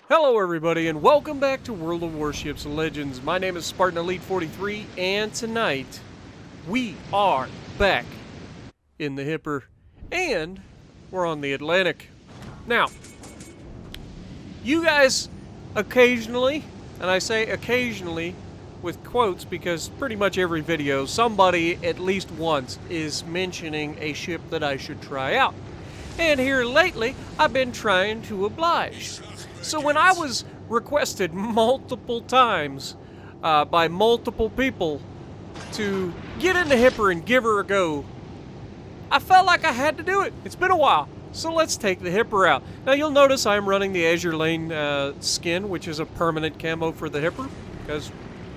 Hello everybody and welcome back to World of Warships Legends. My name is Spartan Elite 43 and tonight we are back in the Hipper and we're on the Atlantic. Now, you guys occasionally, and I say occasionally with quotes because pretty much every video somebody at least once is mentioning a ship that I should try out. And here lately I've been trying to oblige. So when I was requested multiple times by multiple people to get in the Hipper and give her a go, I felt like I had to do it. It's been a while, so let's take the Hipper out. Now you'll notice I'm running the Azure Lane skin, which is a permanent camo for the Hipper, because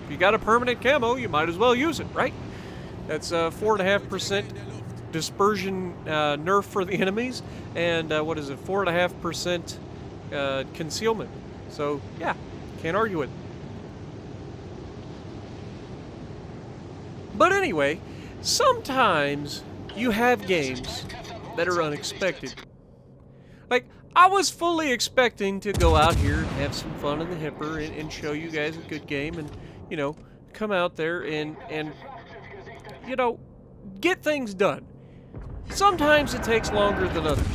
if you got a permanent camo, you might as well use it, right? That's 4.5% dispersion nerf for the enemies, and what is it, 4.5% concealment. So yeah, can't argue with it. But anyway, sometimes you have games that are unexpected. Like, I was fully expecting to go out here and have some fun in the Hipper and show you guys a good game and, you know, come out there and you know, get things done. Sometimes it takes longer than others.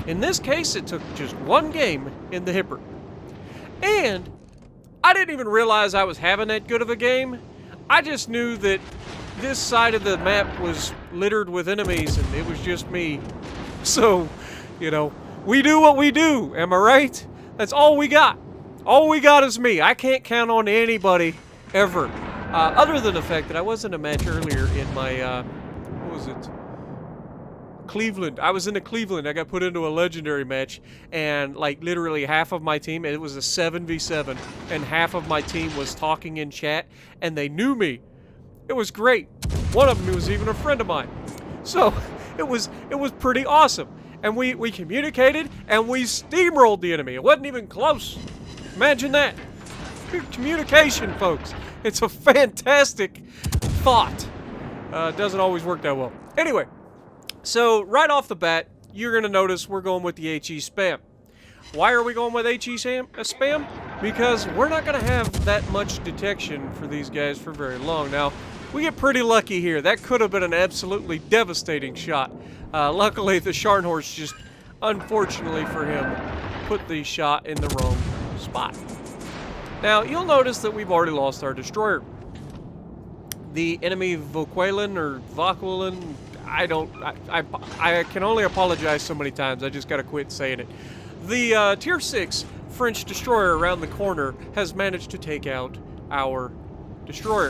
In this case, it took just one game in the Hipper. And I didn't even realize I was having that good of a game. I just knew that this side of the map was littered with enemies and it was just me. So, you know, we do what we do, am I right? That's all we got. All we got is me. I can't count on anybody ever. Other than the fact that I was in a match earlier in my, what was it? Cleveland. I was in Cleveland. I got put into a legendary match, and like literally half of my team, it was a 7v7, and half of my team was talking in chat, and they knew me. It was great. One of them was even a friend of mine. So it was pretty awesome. And we communicated, and we steamrolled the enemy. It wasn't even close. Imagine that. Communication, folks. It's a fantastic thought. Doesn't always work that well. Anyway. So, right off the bat, you're going to notice we're going with the HE spam. Why are we going with HE spam? Because we're not going to have that much detection for these guys for very long. Now, we get pretty lucky here. That could have been an absolutely devastating shot. Luckily, the Scharnhorst just, unfortunately for him, put the shot in the wrong spot. Now, you'll notice that we've already lost our destroyer. The enemy Voquelin or Voquelin, I can only apologize so many times. I just gotta quit saying it. The Tier 6 French destroyer around the corner has managed to take out our destroyer,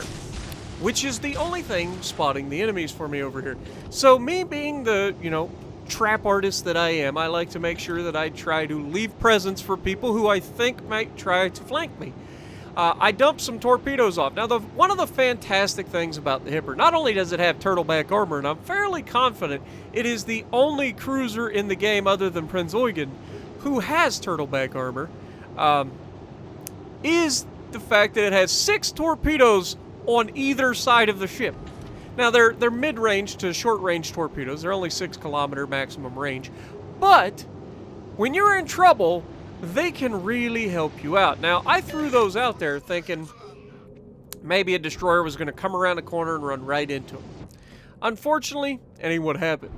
which is the only thing spotting the enemies for me over here. So me being the, you know, trap artist that I am, I like to make sure that I try to leave presents for people who I think might try to flank me. I dumped some torpedoes off. Now, one of the fantastic things about the Hipper, not only does it have turtleback armor, and I'm fairly confident it is the only cruiser in the game other than Prinz Eugen who has turtleback armor, is the fact that it has 6 torpedoes on either side of the ship. Now, they're mid-range to short-range torpedoes. They're only 6-kilometer maximum range. But when you're in trouble, they can really help you out. Now, I threw those out there thinking maybe a destroyer was going to come around the corner and run right into them. Unfortunately, it ain't what happened.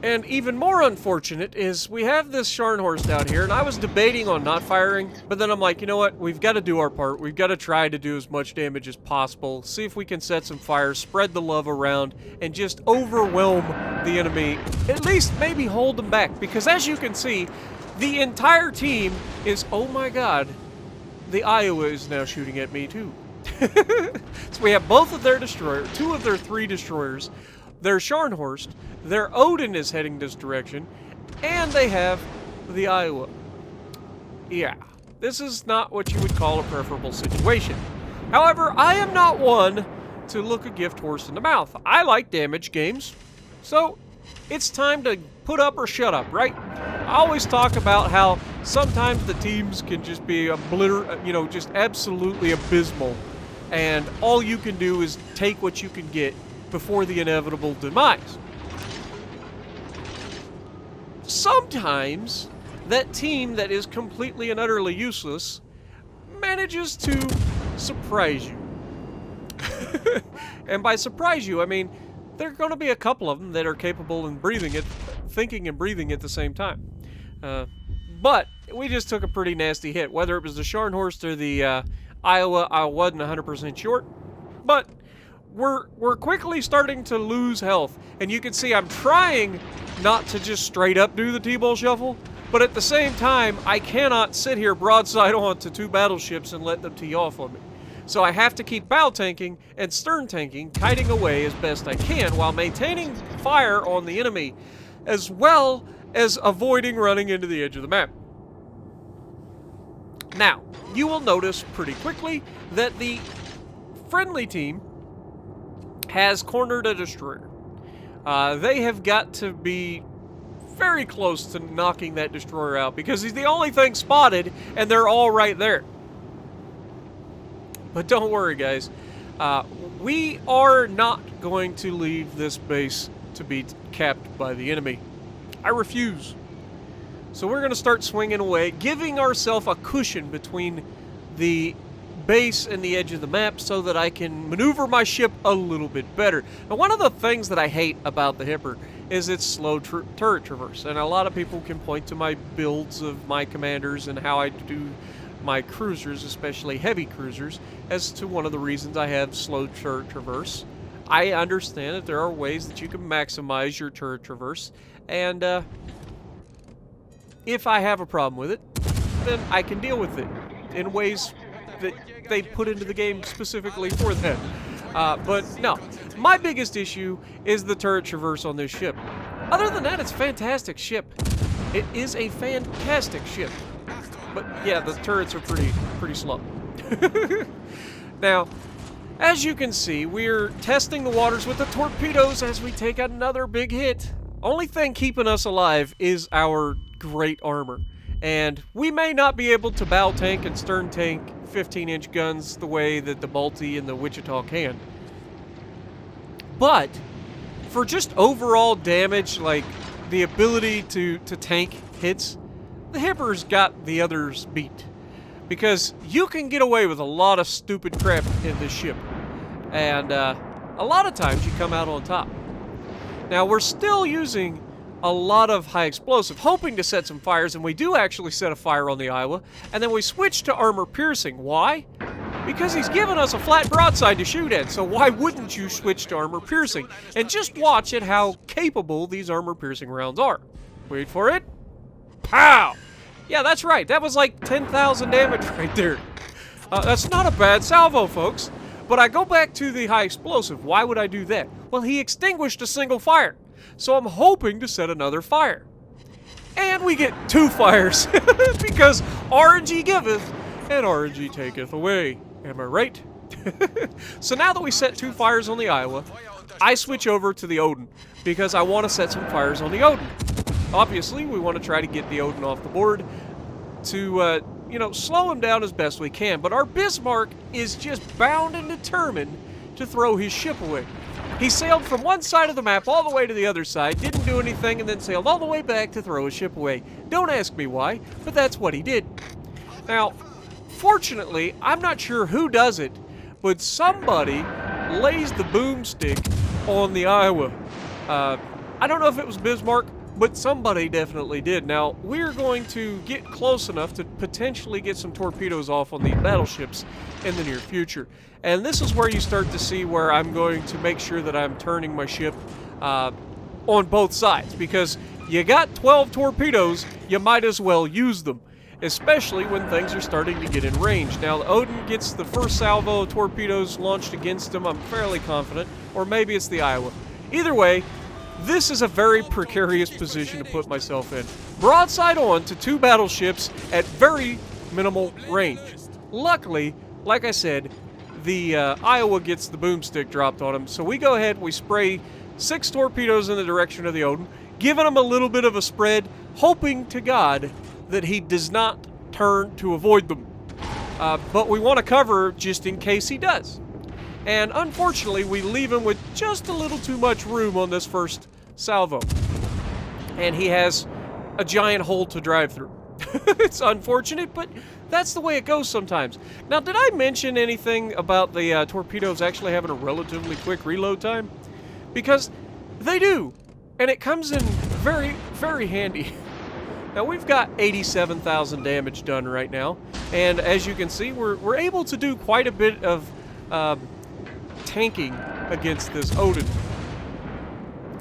And even more unfortunate is we have this Scharnhorst out here, and I was debating on not firing, but then I'm like, you know what? We've got to do our part. We've got to try to do as much damage as possible, see if we can set some fires, spread the love around, and just overwhelm the enemy. At least maybe hold them back, because as you can see, the entire team is, oh my god, the Iowa is now shooting at me too. So we have both of their destroyers, 2 of their 3 destroyers, their Scharnhorst, their Odin is heading this direction, and they have the Iowa. Yeah, this is not what you would call a preferable situation. However, I am not one to look a gift horse in the mouth. I like damage games, so it's time to put up or shut up, right? I always talk about how sometimes the teams can just be just absolutely abysmal, and all you can do is take what you can get before the inevitable demise. Sometimes that team that is completely and utterly useless manages to surprise you. And by surprise you, I mean there are going to be a couple of them that are capable in thinking and breathing at the same time. But we just took a pretty nasty hit. Whether it was the Scharnhorst or the Iowa, I wasn't 100% sure. But we're quickly starting to lose health. And you can see I'm trying not to just straight up do the T-Bowl shuffle. But at the same time, I cannot sit here broadside on to 2 battleships and let them tee off on me. So I have to keep bow tanking and stern tanking, kiting away as best I can while maintaining fire on the enemy, as well as avoiding running into the edge of the map. Now, you will notice pretty quickly that the friendly team has cornered a destroyer. They have got to be very close to knocking that destroyer out because he's the only thing spotted and they're all right there. But don't worry, guys. We are not going to leave this base to be capped by the enemy. I refuse. So we're going to start swinging away, giving ourselves a cushion between the base and the edge of the map so that I can maneuver my ship a little bit better. Now, one of the things that I hate about the Hipper is its slow turret traverse. And a lot of people can point to my builds of my commanders and how I do my cruisers, especially heavy cruisers, as to one of the reasons I have slow turret traverse. I understand that there are ways that you can maximize your turret traverse, and if I have a problem with it, then I can deal with it in ways that they put into the game specifically for that. But no, my biggest issue is the turret traverse on this ship. Other than that, it's a fantastic ship. It is a fantastic ship. But yeah, the turrets are pretty slow. Now, as you can see, we're testing the waters with the torpedoes as we take another big hit. Only thing keeping us alive is our great armor. And we may not be able to bow tank and stern tank 15-inch guns the way that the Balti and the Wichita can. But for just overall damage, like the ability to tank hits, the Hipper's got the others beat. Because you can get away with a lot of stupid crap in this ship. And a lot of times you come out on top. Now, we're still using a lot of high explosive, hoping to set some fires, and we do actually set a fire on the Iowa, and then we switch to armor piercing. Why? Because he's given us a flat broadside to shoot at, so why wouldn't you switch to armor piercing? And just watch at how capable these armor piercing rounds are. Wait for it. Pow! Yeah, that's right. That was like 10,000 damage right there. That's not a bad salvo, folks. But I go back to the high explosive. Why would I do that? Well, he extinguished a single fire. So I'm hoping to set another fire. And we get 2 fires. Because RNG giveth and RNG taketh away. Am I right? So now that we set 2 fires on the Iowa, I switch over to the Odin. Because I want to set some fires on the Odin. Obviously, we want to try to get the Odin off the board to, slow him down as best we can. But our Bismarck is just bound and determined to throw his ship away. He sailed from one side of the map all the way to the other side, didn't do anything, and then sailed all the way back to throw his ship away. Don't ask me why, but that's what he did. Now, fortunately, I'm not sure who does it, but somebody lays the boomstick on the Iowa. I don't know if it was Bismarck, but somebody definitely did. Now, we're going to get close enough to potentially get some torpedoes off on the battleships in the near future. And this is where you start to see where I'm going to make sure that I'm turning my ship on both sides. Because you got 12 torpedoes, you might as well use them. Especially when things are starting to get in range. Now, the Odin gets the first salvo of torpedoes launched against him, I'm fairly confident. Or maybe it's the Iowa. Either way, this is a very precarious position to put myself in. Broadside on to 2 battleships at very minimal range. Luckily, like I said, the Iowa gets the boomstick dropped on him, so we go ahead, we spray 6 torpedoes in the direction of the Odin, giving him a little bit of a spread, hoping to God that he does not turn to avoid them. But we want to cover just in case he does. And unfortunately, we leave him with just a little too much room on this first salvo. And he has a giant hole to drive through. It's unfortunate, but that's the way it goes sometimes. Now, did I mention anything about the torpedoes actually having a relatively quick reload time? Because they do, and it comes in very, very handy. Now, we've got 87,000 damage done right now, and as you can see, we're able to do quite a bit of tanking against this Odin.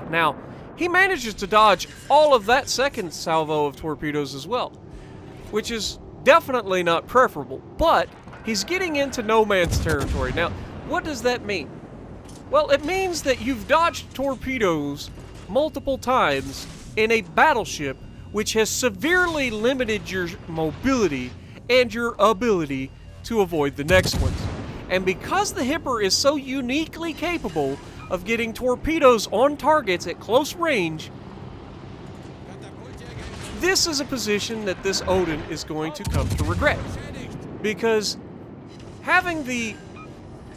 Now, he manages to dodge all of that second salvo of torpedoes as well, which is definitely not preferable, but he's getting into no man's territory. Now, what does that mean? Well, it means that you've dodged torpedoes multiple times in a battleship which has severely limited your mobility and your ability to avoid the next ones. And because the Hipper is so uniquely capable of getting torpedoes on targets at close range, this is a position that this Odin is going to come to regret. Because having the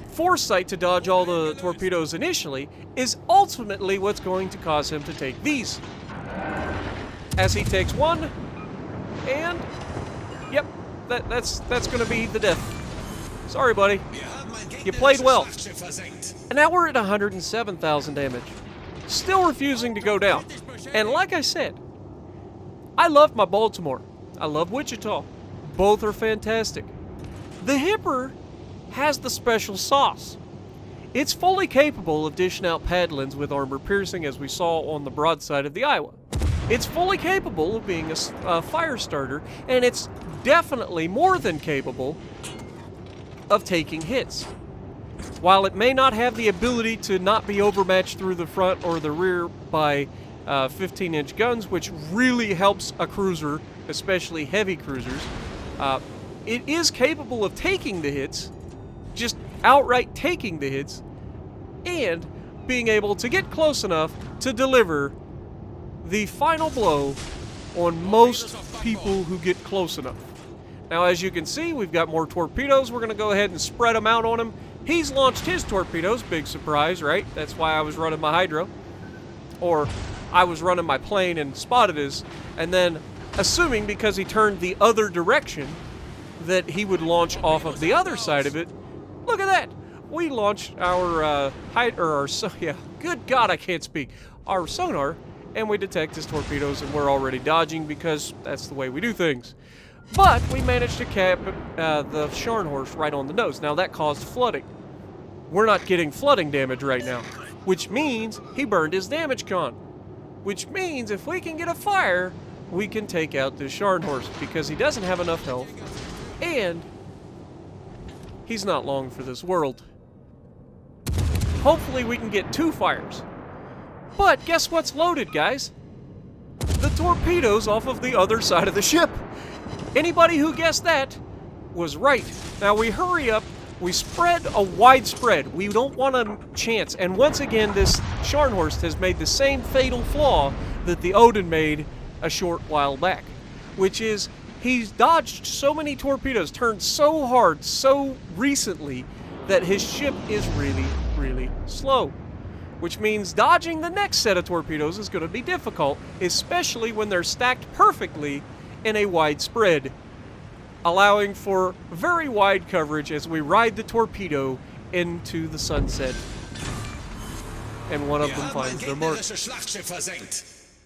foresight to dodge all the torpedoes initially is ultimately what's going to cause him to take these. As he takes one, and yep, that's going to be the death. Sorry, buddy. You played well. And now we're at 107,000 damage. Still refusing to go down. And like I said, I love my Baltimore. I love Wichita. Both are fantastic. The Hipper has the special sauce. It's fully capable of dishing out paddlings with armor piercing, as we saw on the broadside of the Iowa. It's fully capable of being a fire starter, and it's definitely more than capable of taking hits. While it may not have the ability to not be overmatched through the front or the rear by 15-inch guns, which really helps a cruiser, especially heavy cruisers, it is capable of taking the hits, just outright taking the hits, and being able to get close enough to deliver the final blow on most people who get close enough. Now, as you can see, we've got more torpedoes. We're going to go ahead and spread them out on him. He's launched his torpedoes. Big surprise, right? That's why I was running my hydro. Or I was running my plane and spotted his, and then assuming because he turned the other direction that he would launch off of the other side of it. Look at that. We launched our good God, I can't speak. Our sonar, and we detect his torpedoes, and we're already dodging because that's the way we do things. But we managed to cap the Scharnhorst right on the nose. Now that caused flooding. We're not getting flooding damage right now, which means he burned his damage con. Which means if we can get a fire, we can take out this Scharnhorst because he doesn't have enough health, and he's not long for this world. Hopefully we can get 2 fires. But guess what's loaded, guys? The torpedoes off of the other side of the ship. Anybody who guessed that was right. Now we hurry up, we spread a wide spread. We don't want a chance. And once again, this Scharnhorst has made the same fatal flaw that the Odin made a short while back, which is he's dodged so many torpedoes, turned so hard so recently that his ship is really, really slow. Which means dodging the next set of torpedoes is going to be difficult, especially when they're stacked perfectly in a wide spread, allowing for very wide coverage as we ride the torpedo into the sunset. And one of them finds their mark.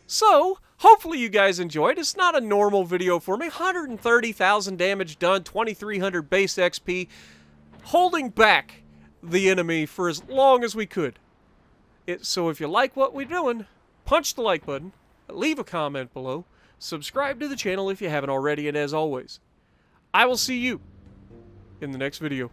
So, hopefully you guys enjoyed. It's not a normal video for me. 130,000 damage done, 2,300 base XP, holding back the enemy for as long as we could. So if you like what we're doing, punch the like button, leave a comment below, subscribe to the channel if you haven't already, and as always, I will see you in the next video.